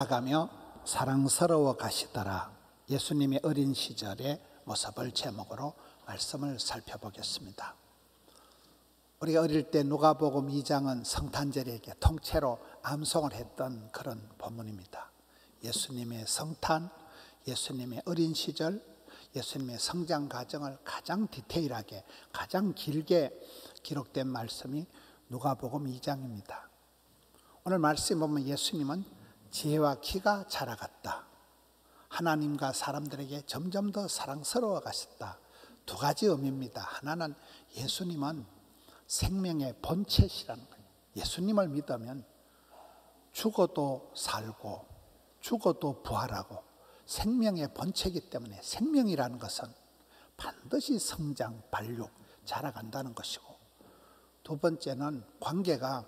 나가며 사랑스러워 가시더라. 예수님의 어린 시절의 모습을 제목으로 말씀을 살펴보겠습니다. 우리가 어릴 때 누가복음 2장은 성탄절에게 통째로 암송을 했던 그런 본문입니다. 예수님의 성탄, 예수님의 어린 시절, 예수님의 성장 과정을 가장 디테일하게, 가장 길게 기록된 말씀이 누가복음 2장입니다. 오늘 말씀 보면 예수님은 지혜와 키가 자라갔다. 하나님과 사람들에게 점점 더 사랑스러워 가셨다. 두 가지 의미입니다. 하나는 예수님은 생명의 본체시라는 거예요. 예수님을 믿으면 죽어도 살고 죽어도 부활하고 생명의 본체이기 때문에 생명이라는 것은 반드시 성장, 발육, 자라간다는 것이고, 두 번째는 관계가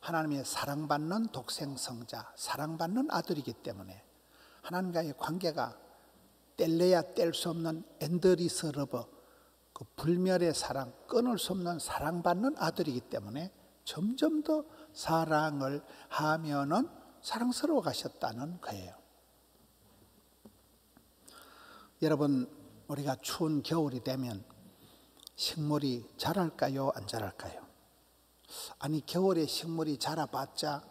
하나님의 사랑받는 독생성자, 사랑받는 아들이기 때문에 하나님과의 관계가 뗄래야 뗄 수 없는 엔드리스 러브, 그 불멸의 사랑, 끊을 수 없는 사랑받는 아들이기 때문에 점점 더 사랑을 하면은 사랑스러워 가셨다는 거예요. 여러분, 우리가 추운 겨울이 되면 식물이 자랄까요, 안 자랄까요? 아니, 겨울에 식물이 자라봤자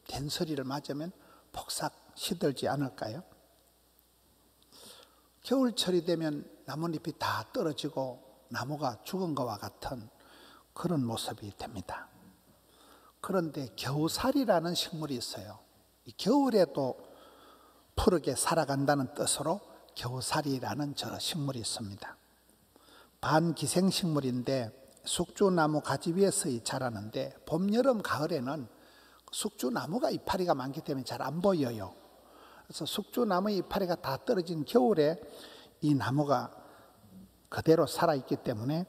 된서리를 맞으면 폭삭 시들지 않을까요? 겨울철이 되면 나뭇잎이 다 떨어지고 나무가 죽은 것과 같은 그런 모습이 됩니다. 그런데 겨우살이라는 식물이 있어요. 이 겨울에도 푸르게 살아간다는 뜻으로 겨우살이라는 저 식물이 있습니다. 반기생식물인데 숙주나무 가지 위에서 자라는데 봄, 여름, 가을에는 숙주나무가 이파리가 많기 때문에 잘 안 보여요. 그래서 숙주나무 이파리가 다 떨어진 겨울에 이 나무가 그대로 살아있기 때문에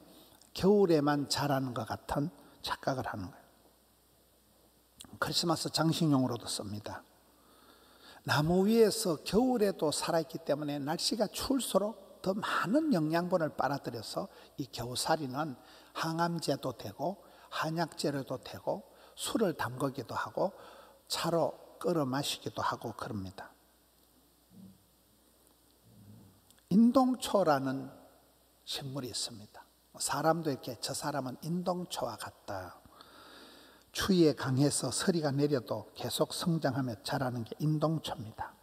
겨울에만 자라는 것 같은 착각을 하는 거예요. 크리스마스 장식용으로도 씁니다. 나무 위에서 겨울에도 살아있기 때문에 날씨가 추울수록 더 많은 영양분을 빨아들여서 이 겨우살이는 항암제도 되고 한약재료도 되고 술을 담그기도 하고 차로 끓여 마시기도 하고 그럽니다. 인동초라는 식물이 있습니다. 사람도 이렇게 저 사람은 인동초와 같다. 추위에 강해서 서리가 내려도 계속 성장하며 자라는 게 인동초입니다.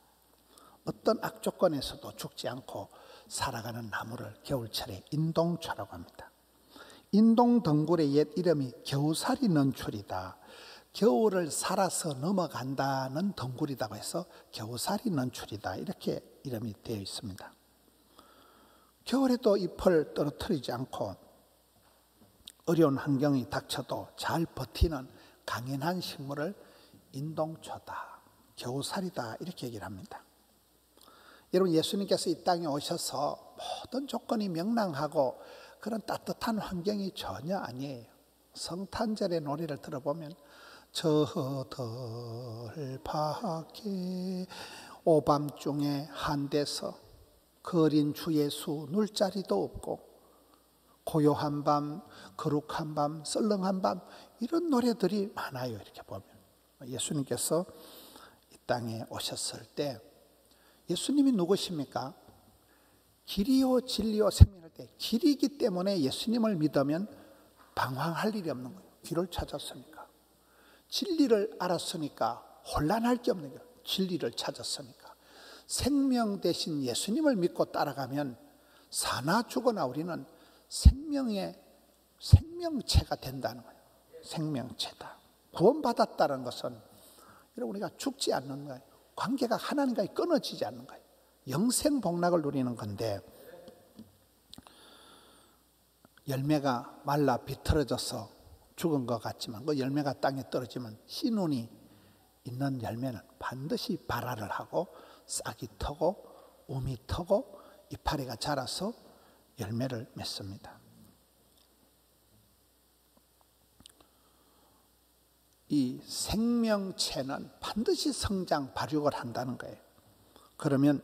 어떤 악조건에서도 죽지 않고 살아가는 나무를 겨울철에 인동초라고 합니다. 인동덩굴의 옛 이름이 겨우살이 넌출이다. 겨울을 살아서 넘어간다는 덩굴이라고 해서 겨우살이 넌출이다, 이렇게 이름이 되어 있습니다. 겨울에도 잎을 떨어뜨리지 않고 어려운 환경이 닥쳐도 잘 버티는 강인한 식물을 인동초다, 겨우살이다, 이렇게 얘기를 합니다. 여러분, 예수님께서 이 땅에 오셔서 모든 조건이 명랑하고 그런 따뜻한 환경이 전혀 아니에요. 성탄절의 노래를 들어보면 저들 밖에 오밤중에 한데서 그 어린 주 예수 눌 자리도 없고 고요한 밤, 거룩한 밤, 썰렁한 밤, 이런 노래들이 많아요. 이렇게 보면 예수님께서 이 땅에 오셨을 때 예수님이 누구십니까? 길이요 진리요 생명일 때 길이기 때문에 예수님을 믿으면 방황할 일이 없는 거예요. 길을 찾았으니까. 진리를 알았으니까 혼란할 게 없는 거예요. 진리를 찾았으니까. 생명 대신 예수님을 믿고 따라가면 사나 죽어나 우리는 생명체가 된다는 거예요. 생명체다. 구원받았다는 것은 우리가 죽지 않는 거예요. 관계가 하나님과 끊어지지 않는 거예요. 영생복락을 누리는 건데, 열매가 말라 비틀어져서 죽은 것 같지만 그 열매가 땅에 떨어지면 씨눈이 있는 열매는 반드시 발화를 하고 싹이 트고 움이 트고 이파리가 자라서 열매를 맺습니다. 이 생명체는 반드시 성장, 발육을 한다는 거예요. 그러면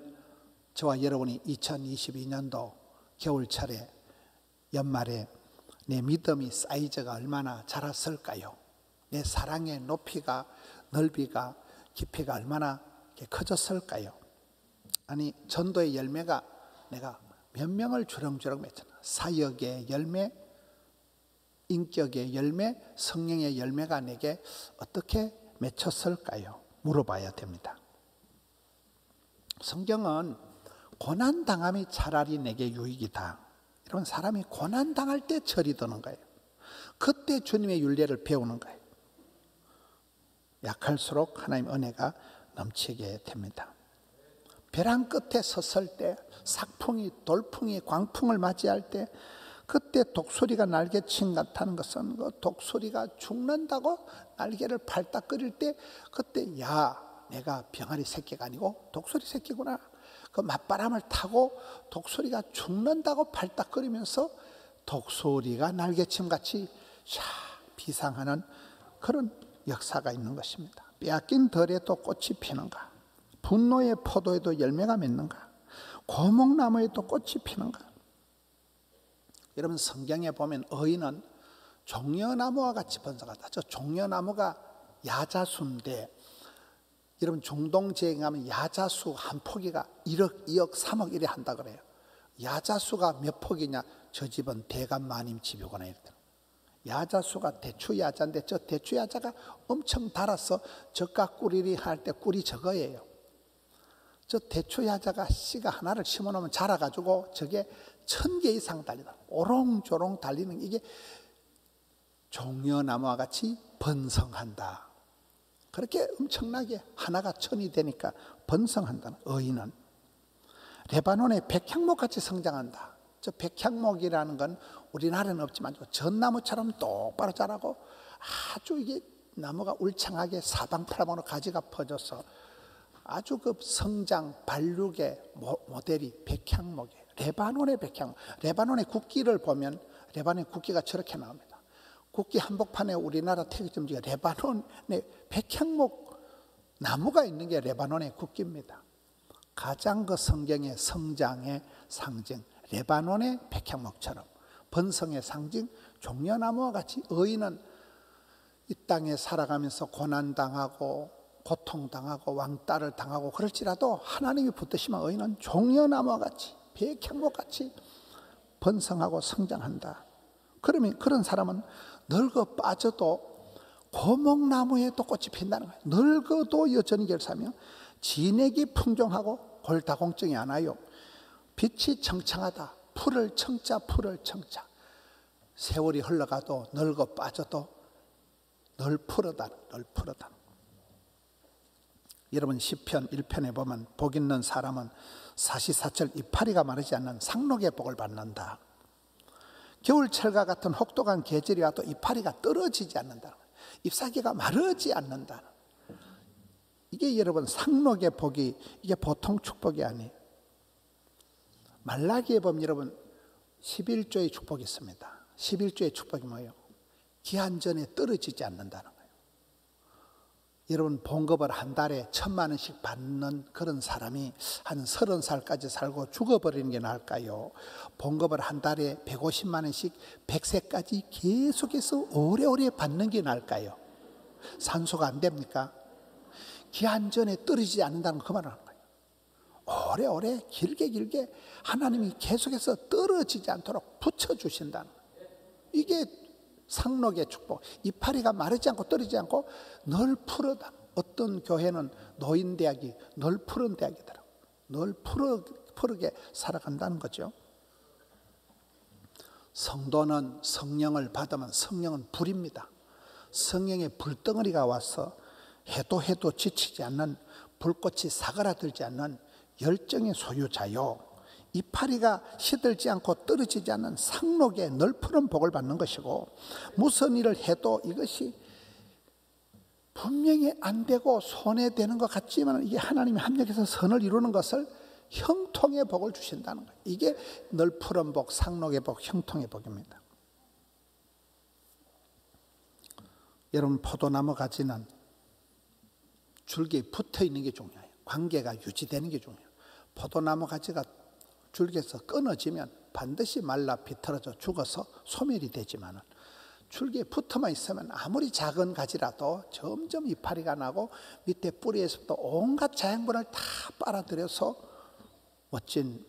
저와 여러분이 2022년도 겨울철에 연말에 내 믿음이 사이즈가 얼마나 자랐을까요? 내 사랑의 높이가, 넓이가 깊이가 얼마나 커졌을까요? 아니, 전도의 열매가 내가 몇 명을 주렁주렁 맺잖아. 사역의 열매, 인격의 열매, 성령의 열매가 내게 어떻게 맺혔을까요? 물어봐야 됩니다. 성경은 고난당함이 차라리 내게 유익이다. 여러분, 사람이 고난당할 때 철이 드는 거예요. 그때 주님의 율례를 배우는 거예요. 약할수록 하나님 은혜가 넘치게 됩니다. 벼랑 끝에 섰을 때, 삭풍이, 돌풍이, 광풍을 맞이할 때, 그때 독수리가 날개친 같다는 것은 그 독수리가 죽는다고 날개를 팔딱거릴 때, 그때 야, 내가 병아리 새끼가 아니고 독수리 새끼구나. 그 맞바람을 타고 독수리가 죽는다고 팔딱거리면서 독수리가 날개침 같이 비상하는 그런 역사가 있는 것입니다. 빼앗긴 들에도 꽃이 피는가? 분노의 포도에도 열매가 맺는가? 고목나무에도 꽃이 피는가? 여러분, 성경에 보면 의인은 종려나무와 같이 번성하다. 저 종려나무가 야자수인데, 여러분 중동지에 가면 야자수 한 포기가 1억, 2억, 3억 이래 한다 그래요. 야자수가 몇 포기냐? 저 집은 대감 마님 집이구나 이랬더니. 야자수가 대추야자인데 저 대추야자가 엄청 달아서 젓가 꾸리리 할 때 꿀이 저거예요. 저 대추야자가 씨가 하나를 심어놓으면 자라가지고 저게 1000개 이상 달리다. 오롱조롱 달리는 이게 종려나무와 같이 번성한다. 그렇게 엄청나게 하나가 1000이 되니까 번성한다는. 의인은 레바논의 백향목 같이 성장한다. 저 백향목이라는 건 우리나라는 없지만 전나무처럼 똑바로 자라고 아주 이게 나무가 울창하게 사방팔방으로 가지가 퍼져서 아주 그 성장 발육의 모델이 백향목이에요. 레바논의 백향목. 레바논의 국기를 보면 레바논의 국기가 저렇게 나옵니다. 국기 한복판에 우리나라 태극점지가 레바논의 백향목 나무가 있는 게 레바논의 국기입니다. 가장 그 성경의 성장의 상징, 레바논의 백향목처럼 번성의 상징, 종려나무와 같이 의인은 이 땅에 살아가면서 고난당하고 고통당하고 왕따를 당하고 그럴지라도 하나님이 붙드시면 의인은 종려나무와 같이 백향목같이 번성하고 성장한다. 그러면 그런 사람은 늙어 빠져도 고목나무에도 꽃이 핀다는 거예요. 늙어도 여전히 결사하며 진액이 풍족하고 골다공증이 안 와요. 빛이 청청하다. 풀을 청자 풀을 청자. 세월이 흘러가도 늙어 빠져도 늘 푸르다. 여러분 시편 1편에 보면 복 있는 사람은 사시사철 이파리가 마르지 않는 상록의 복을 받는다. 겨울철과 같은 혹독한 계절이 와도 이파리가 떨어지지 않는다. 잎사귀가 마르지 않는다. 이게 여러분 상록의 복이 이게 보통 축복이 아니에요. 말라기에 보면 여러분 11조의 축복이 있습니다. 11조의 축복이 뭐예요? 기한 전에 떨어지지 않는다는 거예요. 여러분 봉급을 한 달에 1000만 원씩 받는 그런 사람이 한 30살까지 살고 죽어버리는 게 나을까요? 봉급을 한 달에 150만 원씩 100세까지 계속해서 오래오래 받는 게 나을까요? 산소가 안 됩니까? 기한 전에 떨어지지 않는다는 그 말을 하는 거예요. 오래오래 길게 하나님이 계속해서 떨어지지 않도록 붙여주신다는 거예요. 이게 상록의 축복. 이파리가 마르지 않고 떨어지지 않고 늘 푸르다. 어떤 교회는 노인대학이 늘 푸른 대학이더라고요. 늘 푸르게 살아간다는 거죠. 성도는 성령을 받으면 성령은 불입니다. 성령의 불덩어리가 와서 해도 지치지 않는 불꽃이 사그라들지 않는 열정의 소유자요. 이파리가 시들지 않고 떨어지지 않는 상록의 널푸른 복을 받는 것이고 무슨 일을 해도 이것이 분명히 안 되고 손해되는 것 같지만 이게 하나님이 합력해서 선을 이루는 것을 형통의 복을 주신다는 거예요. 이게 널푸른 복, 상록의 복, 형통의 복입니다. 여러분 포도나무 가지는 줄기에 붙어 있는 게 중요해요. 관계가 유지되는 게 중요해요. 포도나무 가지가 줄기에서 끊어지면 반드시 말라 비틀어져 죽어서 소멸이 되지만 줄기에 붙어만 있으면 아무리 작은 가지라도 점점 이파리가 나고 밑에 뿌리에서부터 온갖 자양분을 다 빨아들여서 멋진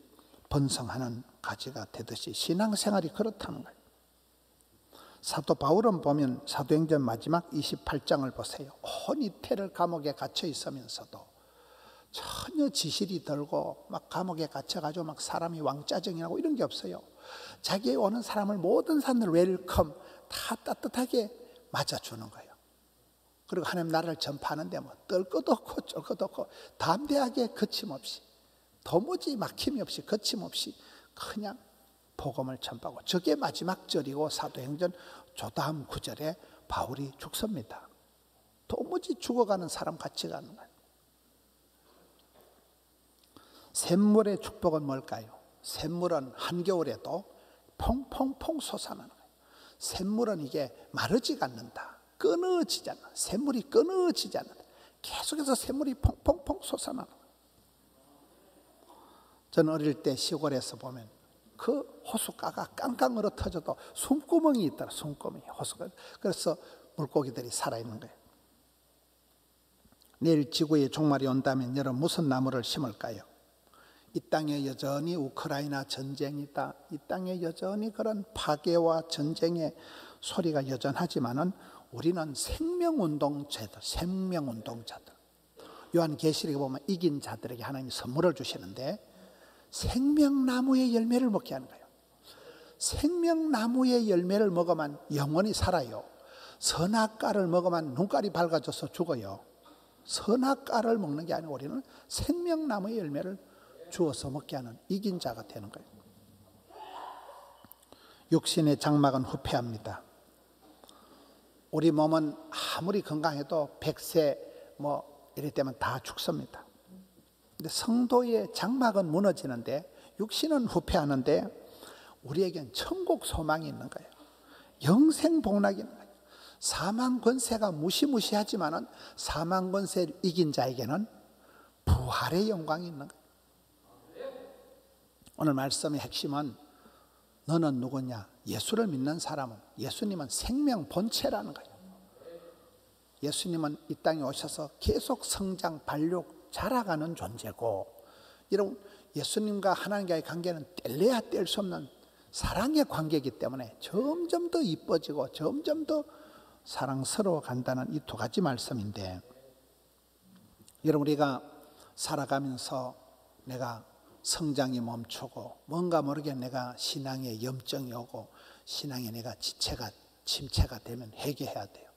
번성하는 가지가 되듯이 신앙생활이 그렇다는 거예요. 사도 바울은 보면 사도행전 마지막 28장을 보세요. 온 이태를 감옥에 갇혀 있으면서도 전혀 지실이 들고 막 감옥에 갇혀가지고 막 사람이 왕짜증이라고 이런 게 없어요. 자기의 오는 사람을 모든 사람들 웰컴 다 따뜻하게 맞아주는 거예요. 그리고 하나님 나라를 전파하는데 뭐 뜰 것도 없고 쫄 것도 없고 담대하게 거침없이 도무지 막힘이 없이 거침없이 그냥 복음을 전파하고, 저게 마지막 절이고 사도행전 조다음 9절에 바울이 죽습니다. 도무지 죽어가는 사람 같이 가는 거예요. 샘물의 축복은 뭘까요? 샘물은 한겨울에도 퐁퐁퐁 솟아나는 거예요. 샘물은 이게 마르지가 않는다. 끊어지지 않아. 샘물이 끊어지지 않는다. 계속해서 샘물이 퐁퐁퐁 솟아나는 거예요. 저는 어릴 때 시골에서 보면 그 호숫가가 깡깡 얼어 터져도 숨구멍이 있더라. 숨구멍이 호숫가. 그래서 물고기들이 살아있는 거예요. 내일 지구의 종말이 온다면 여러분 무슨 나무를 심을까요? 이 땅에 여전히 우크라이나 전쟁이 있다. 이 땅에 여전히 그런 파괴와 전쟁의 소리가 여전하지만은 우리는 생명운동자들, 생명운동자들. 요한계시록에 보면 이긴 자들에게 하나님이 선물을 주시는데 생명나무의 열매를 먹게 하는 거예요. 생명나무의 열매를 먹으면 영원히 살아요. 선악과를 먹으면 눈깔이 밝아져서 죽어요. 선악과를 먹는 게 아니고 우리는 생명나무의 열매를 주어서 먹게 하는 이긴 자가 되는 거예요. 육신의 장막은 후패합니다. 우리 몸은 아무리 건강해도 100세 뭐 이럴 때면 다 죽습니다. 근데 성도의 장막은 무너지는데 육신은 후패하는데 우리에겐 천국 소망이 있는 거예요. 영생 복락이 있는 거예요. 사망 권세가 무시무시하지만은 사망 권세를 이긴 자에게는 부활의 영광이 있는 거예요. 오늘 말씀의 핵심은 너는 누구냐? 예수를 믿는 사람은, 예수님은 생명 본체라는 거예요. 예수님은 이 땅에 오셔서 계속 성장, 발육, 자라가는 존재고, 여러분 예수님과 하나님과의 관계는 뗄래야 뗄 수 없는 사랑의 관계이기 때문에 점점 더 이뻐지고 점점 더 사랑스러워 간다는 이 두 가지 말씀인데, 여러분 우리가 살아가면서 내가 성장이 멈추고 뭔가 모르게 내가 신앙에 염증이 오고 신앙에 내가 침체가 되면 회개해야 돼요.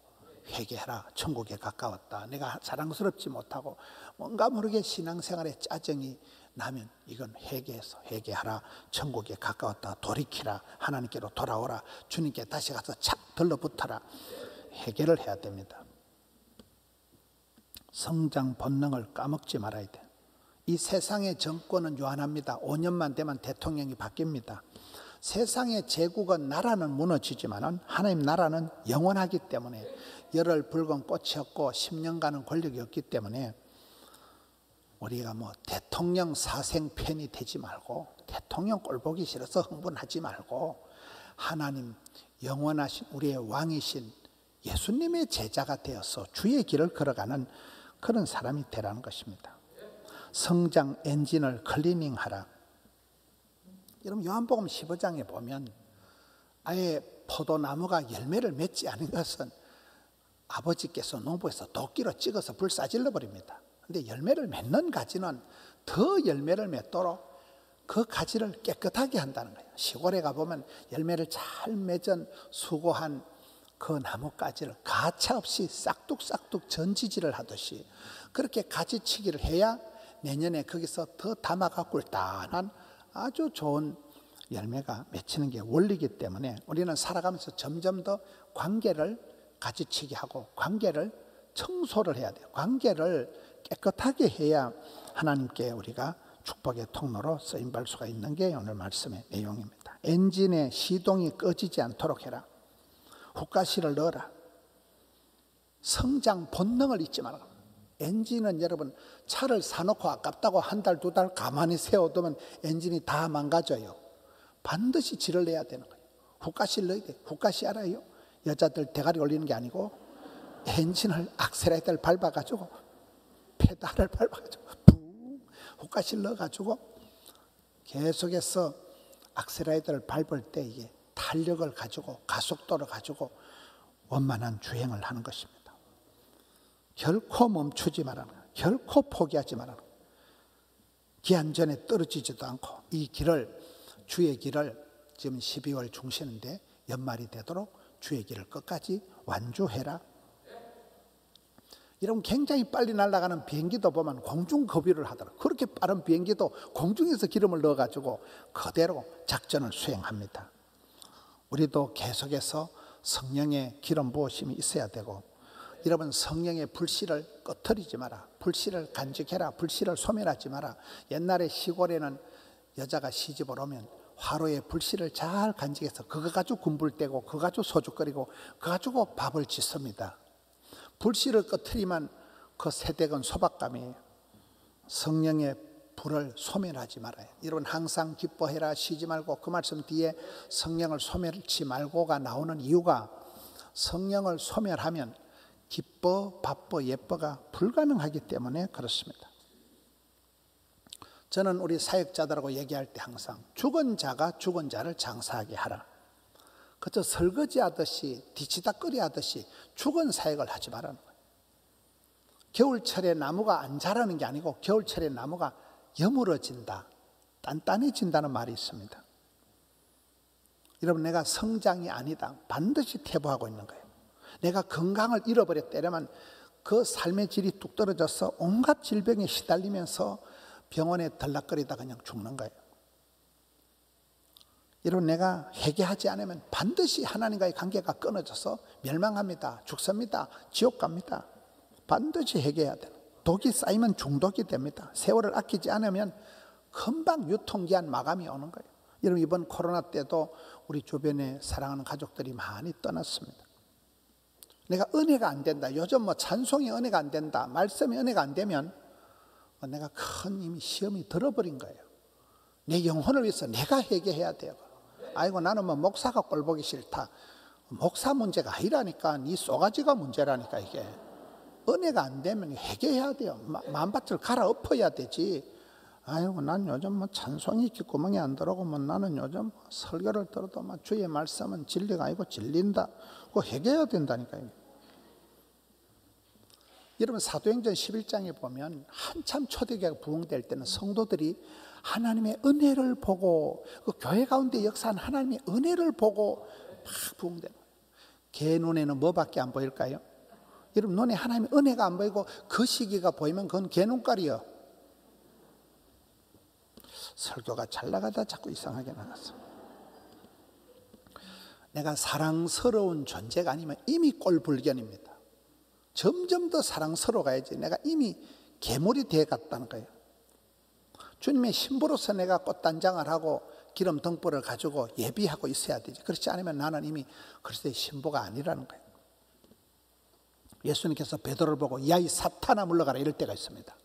회개해라. 천국에 가까웠다. 내가 사랑스럽지 못하고 뭔가 모르게 신앙생활에 짜증이 나면 이건 회개해서 회개하라. 천국에 가까웠다. 돌이키라. 하나님께로 돌아오라. 주님께 다시 가서 착 들러붙어라. 회개를 해야 됩니다. 성장 본능을 까먹지 말아야 돼요. 이 세상의 정권은 요한합니다. 5년만 되면 대통령이 바뀝니다. 세상의 제국은 나라는 무너지지만 하나님 나라는 영원하기 때문에 열흘 붉은 꽃이 없고 10년간은 권력이 없기 때문에 우리가 뭐 대통령 사생팬이 되지 말고 대통령 꼴보기 싫어서 흥분하지 말고 하나님 영원하신 우리의 왕이신 예수님의 제자가 되어서 주의 길을 걸어가는 그런 사람이 되라는 것입니다. 성장 엔진을 클리닝하라. 여러분 요한복음 15장에 보면 아예 포도나무가 열매를 맺지 않은 것은 아버지께서 농부에서 도끼로 찍어서 불사질러 버립니다. 그런데 열매를 맺는 가지는 더 열매를 맺도록 그 가지를 깨끗하게 한다는 거예요. 시골에 가보면 열매를 잘 맺은 수고한 그 나뭇가지를 가차없이 싹둑싹둑 전지질을 하듯이 그렇게 가지치기를 해야 내년에 거기서 더 담아가 꿀단한 아주 좋은 열매가 맺히는 게 원리이기 때문에 우리는 살아가면서 점점 더 관계를 가지치기 하고 관계를 청소를 해야 돼요. 관계를 깨끗하게 해야 하나님께 우리가 축복의 통로로 쓰임받을 수가 있는 게 오늘 말씀의 내용입니다. 엔진의 시동이 꺼지지 않도록 해라. 훅가시를 넣어라. 성장 본능을 잊지 말아라. 엔진은 여러분 차를 사놓고 아깝다고 한 달, 두 달 가만히 세워두면 엔진이 다 망가져요. 반드시 질을 내야 되는 거예요. 훅가시를 넣어야 돼요. 훅가시 알아요? 여자들 대가리 올리는 게 아니고 엔진을 악셀레이터를 밟아가지고 페달을 밟아가지고 붕 호가실 넣어가지고 계속해서 악셀레이터를 밟을 때 이게 탄력을 가지고 가속도를 가지고 원만한 주행을 하는 것입니다. 결코 멈추지 말라는 거예요. 결코 포기하지 말라는 거예요. 기한전에 떨어지지도 않고 이 길을 주의 길을 지금 12월 중순인데 연말이 되도록 주의 길을 끝까지 완주해라. 이런 굉장히 빨리 날아가는 비행기도 보면 공중급유를 하더라고요. 그렇게 빠른 비행기도 공중에서 기름을 넣어가지고 그대로 작전을 수행합니다. 우리도 계속해서 성령의 기름 부으심이 있어야 되고, 여러분 성령의 불씨를 꺼트리지 마라. 불씨를 간직해라. 불씨를 소멸하지 마라. 옛날에 시골에는 여자가 시집을 오면 화로에 불씨를 잘 간직해서 그거 가지고 군불 떼고 그거 가지고 소주 끓이고 그거 가지고 밥을 짓습니다. 불씨를 꺼트리면 그 새댁은 소박감이에요. 성령의 불을 소멸하지 말아요. 여러분 항상 기뻐해라 쉬지 말고, 그 말씀 뒤에 성령을 소멸치 말고가 나오는 이유가 성령을 소멸하면 기뻐 바빠 예뻐가 불가능하기 때문에 그렇습니다. 저는 우리 사역자들하고 얘기할 때 항상 죽은 자가 죽은 자를 장사하게 하라. 그저 설거지 하듯이 뒤치다꺼리 하듯이 죽은 사역을 하지 말라는 거예요. 겨울철에 나무가 안 자라는 게 아니고 겨울철에 나무가 여물어진다, 단단해진다는 말이 있습니다. 여러분 내가 성장이 아니다 반드시 태보하고 있는 거예요. 내가 건강을 잃어버렸다 이러면 그 삶의 질이 뚝 떨어져서 온갖 질병에 시달리면서 병원에 들락거리다 그냥 죽는 거예요. 여러분 내가 회개하지 않으면 반드시 하나님과의 관계가 끊어져서 멸망합니다. 죽습니다. 지옥 갑니다. 반드시 회개해야 돼요. 독이 쌓이면 중독이 됩니다. 세월을 아끼지 않으면 금방 유통기한 마감이 오는 거예요. 여러분 이번 코로나 때도 우리 주변에 사랑하는 가족들이 많이 떠났습니다. 내가 은혜가 안 된다. 요즘 뭐 찬송이 은혜가 안 된다. 말씀이 은혜가 안 되면 내가 큰 이미 시험이 들어버린 거예요. 내 영혼을 위해서 내가 회개해야 돼요. 아이고 나는 뭐 목사가 꼴보기 싫다. 목사 문제가 아니라니까. 이 쏘가지가 문제라니까. 이게 은혜가 안 되면 회개해야 돼요. 만밭을 갈아엎어야 되지. 아이고 난 요즘 뭐 찬송이 귓구멍에 안 들어오고 뭐 나는 요즘 설교를 들어도 막 주의 말씀은 진리가 아니고 진리인다. 그거 회개해야 된다니까요. 여러분 사도행전 11장에 보면 한참 초대교회가 부흥될 때는 성도들이 하나님의 은혜를 보고 그 교회 가운데 역사한 하나님의 은혜를 보고 막 부흥되는 거예요. 개 눈에는 뭐밖에 안 보일까요? 여러분 눈에 하나님의 은혜가 안 보이고 그 시기가 보이면 그건 개 눈깔이요. 설교가 잘 나가다 자꾸 이상하게 나갔어. 내가 사랑스러운 존재가 아니면 이미 꼴불견입니다. 점점 더 사랑스러워 가야지. 내가 이미 괴물이 되어 갔다는 거예요. 주님의 신부로서 내가 꽃단장을 하고 기름 등불을 가지고 예비하고 있어야 되지. 그렇지 않으면 나는 이미 그리스도의 신부가 아니라는 거예요. 예수님께서 베드로를 보고 야 이 사탄아 물러가라 이럴 때가 있습니다.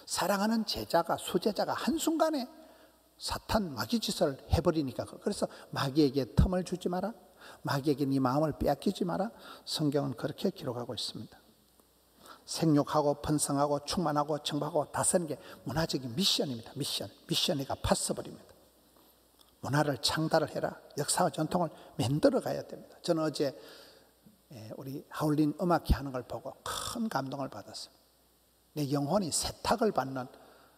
사랑하는 제자가 수제자가 한순간에 사탄 마귀 짓을 해버리니까. 그래서 마귀에게 틈을 주지 마라. 마귀에게 네 마음을 빼앗기지 마라. 성경은 그렇게 기록하고 있습니다. 생육하고 번성하고 충만하고 정복하고 다스리는 게 문화적인 미션입니다. 미션이가 파서버립니다. 문화를 창달을 해라. 역사와 전통을 만들어 가야 됩니다. 저는 어제 우리 하울린 음악회 하는 걸 보고 큰 감동을 받았어요. 내 영혼이 세탁을 받는,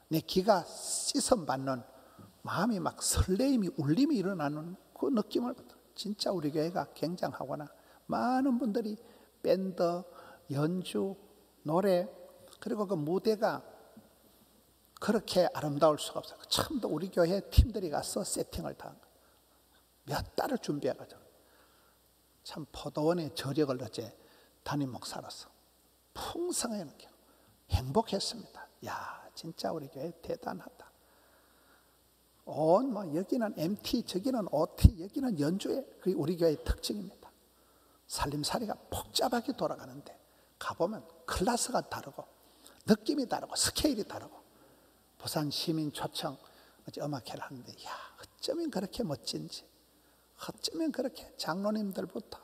내 기가 씻음 받는, 마음이 막 설레임이 울림이 일어나는 그 느낌을 받아요. 진짜 우리 교회가 굉장하구나. 많은 분들이 밴드, 연주, 노래, 그리고 그 무대가 그렇게 아름다울 수가 없어요. 처음부터 우리 교회 팀들이 가서 세팅을 다 한 거예요. 몇 달을 준비해가지고. 참 포도원의 저력을 어제 담임 목사로서 풍성하게 느껴 행복했습니다. 야 진짜 우리 교회 대단하다. 뭐 여기는 MT, 저기는 OT, 여기는 연주회, 그게 우리 교회의 특징입니다. 살림살이가 복잡하게 돌아가는데 가보면 클래스가 다르고 느낌이 다르고 스케일이 다르고. 부산 시민초청 어제 음악회를 하는데 야 어쩌면 그렇게 멋진지, 어쩌면 그렇게 장로님들부터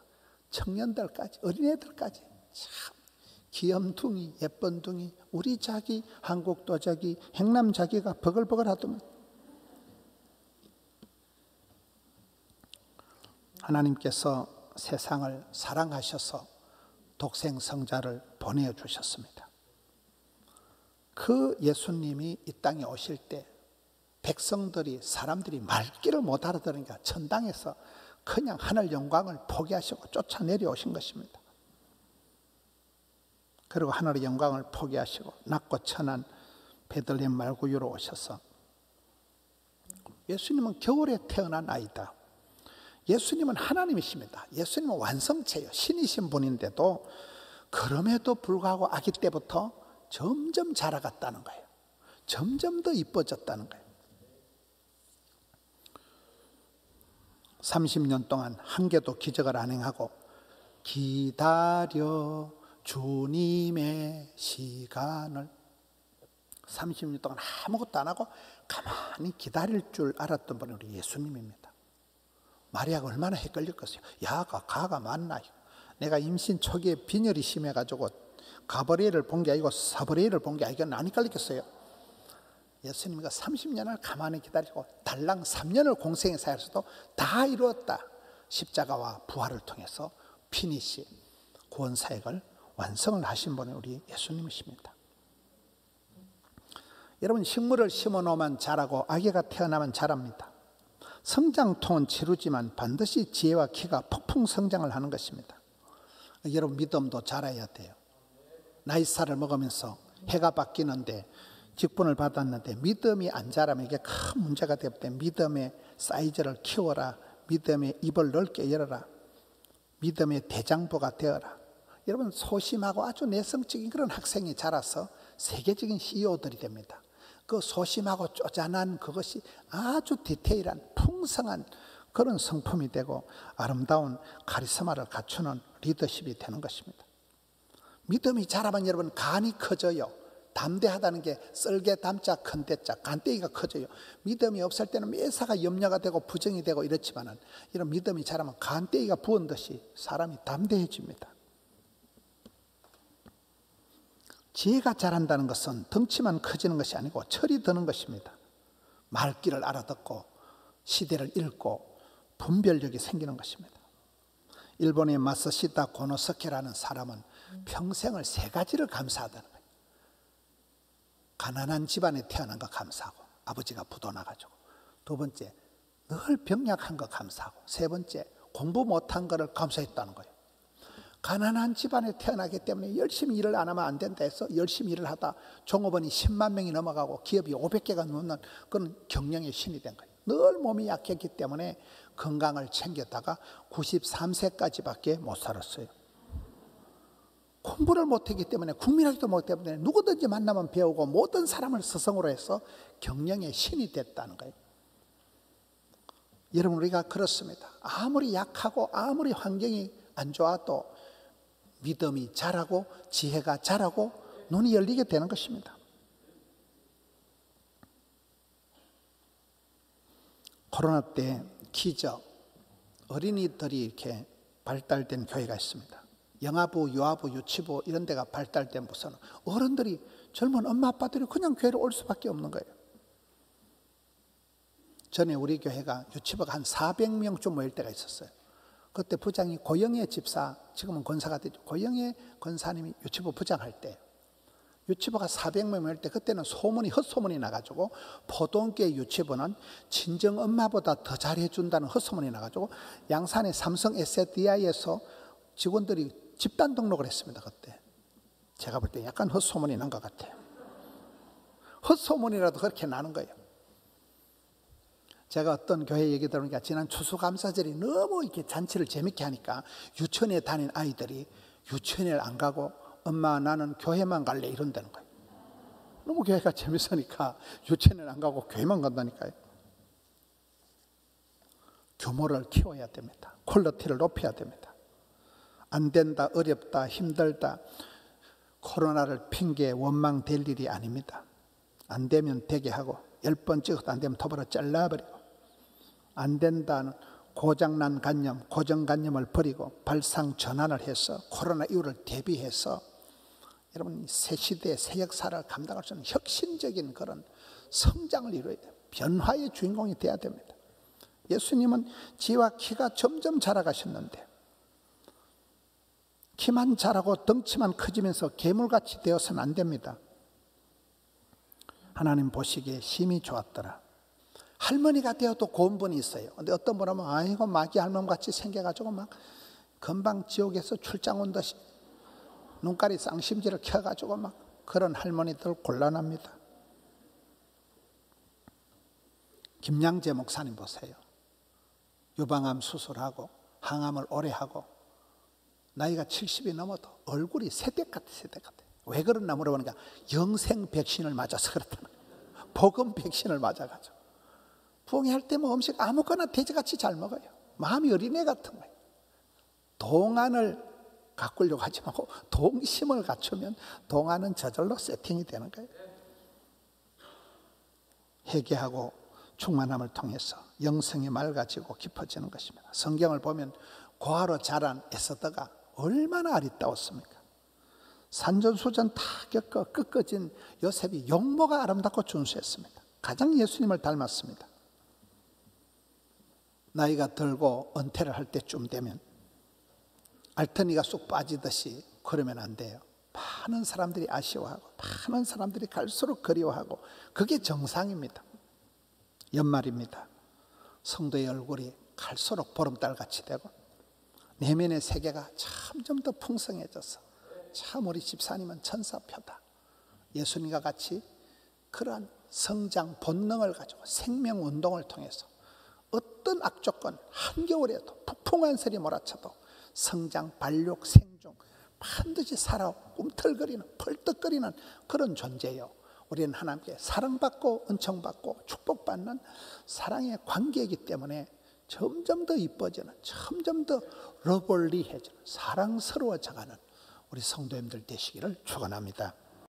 청년들까지, 어린애들까지 참 귀염둥이, 예쁜둥이, 우리 자기, 한국도 자기, 행남 자기가 버글버글 하더만. 하나님께서 세상을 사랑하셔서 독생 성자를 보내주셨습니다. 그 예수님이 이 땅에 오실 때 백성들이, 사람들이 말귀를 못 알아들으니까 천당에서 그냥 하늘 영광을 포기하시고 쫓아내려 오신 것입니다. 그리고 하늘의 영광을 포기하시고 낮고 천한 베들레헴 말구유로 오셔서, 예수님은 겨울에 태어난 아이다. 예수님은 하나님이십니다. 예수님은 완성체예요. 신이신 분인데도 그럼에도 불구하고 아기 때부터 점점 자라갔다는 거예요. 점점 더 이뻐졌다는 거예요. 30년 동안 한 개도 기적을 안 행하고 기다려 주님의 시간을, 30년 동안 아무것도 안 하고 가만히 기다릴 줄 알았던 분이 우리 예수님입니다. 마리아가 얼마나 헷갈렸겠어요. 야가 가가 맞나? 내가 임신 초기에 빈혈이 심해가지고 가브리엘을 본 게 아니고 사브리엘을 본 게 아니고 안 헷갈렸겠어요. 예수님과 30년을 가만히 기다리고 달랑 3년을 공생의 사역에서도 다 이루었다. 십자가와 부활을 통해서 피니시 구원 사역을 완성을 하신 분이 우리 예수님이십니다. 여러분, 식물을 심어놓으면 자라고 아기가 태어나면 자랍니다. 성장통은 치루지만 반드시 지혜와 키가 폭풍 성장을 하는 것입니다. 여러분, 믿음도 자라야 돼요. 나이살을 먹으면서 해가 바뀌는데 직분을 받았는데 믿음이 안 자라면 이게 큰 문제가 되기 때문에 믿음의 사이즈를 키워라. 믿음의 입을 넓게 열어라. 믿음의 대장부가 되어라. 여러분, 소심하고 아주 내성적인 그런 학생이 자라서 세계적인 CEO들이 됩니다. 그 소심하고 쪼잔한 그것이 아주 디테일한 풍성한 그런 성품이 되고 아름다운 카리스마를 갖추는 리더십이 되는 것입니다. 믿음이 자라면 여러분 간이 커져요. 담대하다는 게 썰개 담자 큰 대자, 간대기가 커져요. 믿음이 없을 때는 매사가 염려가 되고 부정이 되고 이렇지만은 이런 믿음이 자라면 간대기가 부은 듯이 사람이 담대해집니다. 지혜가 자란다는 것은 덩치만 커지는 것이 아니고 철이 드는 것입니다. 말귀를 알아듣고 시대를 읽고 분별력이 생기는 것입니다. 일본의 마사시다 고노스케라는 사람은 평생을 세 가지를 감사하다는 거예요. 가난한 집안에 태어난 거 감사하고, 아버지가 부도 나가지고. 두 번째, 늘 병약한 거 감사하고. 세 번째, 공부 못한 거를 감사했다는 거예요. 가난한 집안에 태어나기 때문에 열심히 일을 안 하면 안 된다 해서 열심히 일을 하다 종업원이 10만 명이 넘어가고 기업이 500개가 넘는 그런 경영의 신이 된 거예요. 늘 몸이 약했기 때문에 건강을 챙겼다가 93세까지밖에 못 살았어요. 공부를 못했기 때문에, 국민학교도 못했기 때문에 누구든지 만나면 배우고 모든 사람을 스승으로 해서 경영의 신이 됐다는 거예요. 여러분, 우리가 그렇습니다. 아무리 약하고 아무리 환경이 안 좋아도 믿음이 자라고 지혜가 자라고 눈이 열리게 되는 것입니다. 코로나 때 기적, 어린이들이 이렇게 발달된 교회가 있습니다. 영아부, 유아부, 유치부 이런 데가 발달된 부서는 어른들이, 젊은 엄마 아빠들이 그냥 교회를 올 수밖에 없는 거예요. 전에 우리 교회가 유치부가 한 400명쯤 모일 때가 있었어요. 그때 부장이 고영애 집사, 지금은 권사가 되죠. 고영애 권사님이 유치부 부장할 때 유치부가 400명 모일 때, 그때는 소문이, 헛소문이 나가지고 포동교회 유치부는 친정 엄마보다 더 잘해준다는 헛소문이 나가지고 양산의 삼성 SDI에서 직원들이 집단 등록을 했습니다. 그때 제가 볼 때 약간 헛소문이 난 것 같아요. 헛소문이라도 그렇게 나는 거예요. 제가 어떤 교회 얘기 들으니까 지난 추수감사절이 너무 이렇게 잔치를 재밌게 하니까 유치원에 다닌 아이들이 유치원을 안 가고 엄마 나는 교회만 갈래 이런다는 거예요. 너무 교회가 재밌으니까 유치원을 안 가고 교회만 간다니까요. 규모를 키워야 됩니다. 퀄리티를 높여야 됩니다. 안 된다, 어렵다, 힘들다, 코로나를 핑계 원망될 일이 아닙니다. 안 되면 되게 하고 10번 찍어도 안 되면 톱으로 잘라버리고, 안 된다는 고장난 관념, 고정관념을 버리고 발상 전환을 해서 코로나 이후를 대비해서 여러분 새 시대의 새 역사를 감당할 수 있는 혁신적인 그런 성장을 이루어야 돼요. 변화의 주인공이 돼야 됩니다. 예수님은 지와 키가 점점 자라가셨는데 키만 자라고 덩치만 커지면서 괴물같이 되어서는 안 됩니다. 하나님 보시기에 심히 좋았더라. 할머니가 되어도 고운 분이 있어요. 근데 어떤 분은 아이고 마귀 할멈같이 생겨가지고 막 금방 지옥에서 출장 온 듯이 눈깔이 쌍심지를 켜가지고 막 그런 할머니들 곤란합니다. 김양재 목사님 보세요. 유방암 수술하고 항암을 오래 하고 나이가 70이 넘어도 얼굴이 새댁 같아. 왜 그러나 물어보니까 영생 백신을 맞아서 그렇다는 거예요. 복음 백신을 맞아가지고 부흥회할 때 뭐 음식 아무거나 돼지같이 잘 먹어요. 마음이 어린애 같은 거예요. 동안을 가꾸려고 하지 말고 동심을 갖추면 동안은 저절로 세팅이 되는 거예요. 회개하고 충만함을 통해서 영성이 맑아지고 깊어지는 것입니다. 성경을 보면 고아로 자란 에스더가 얼마나 아리따웠습니까? 산전수전 다 겪어 꺾어진 요셉이 용모가 아름답고 준수했습니다. 가장 예수님을 닮았습니다. 나이가 들고 은퇴를 할 때쯤 되면 알턴이가 쑥 빠지듯이 그러면 안 돼요. 많은 사람들이 아쉬워하고 많은 사람들이 갈수록 그리워하고 그게 정상입니다. 연말입니다. 성도의 얼굴이 갈수록 보름달같이 되고 내면의 세계가 점점 더 풍성해져서 참 우리 집사님은 천사표다. 예수님과 같이 그러한 성장 본능을 가지고 생명운동을 통해서 어떤 악조건 한겨울에도 북풍한 설이 몰아쳐도 성장, 발육, 생존 반드시 살아 꿈틀거리는 펄떡거리는 그런 존재예요. 우리는 하나님께 사랑받고 은총받고 축복받는 사랑의 관계이기 때문에 점점 더 이뻐지는 점점 더 러블리해지는 사랑스러워져가는 우리 성도님들 되시기를 축원합니다.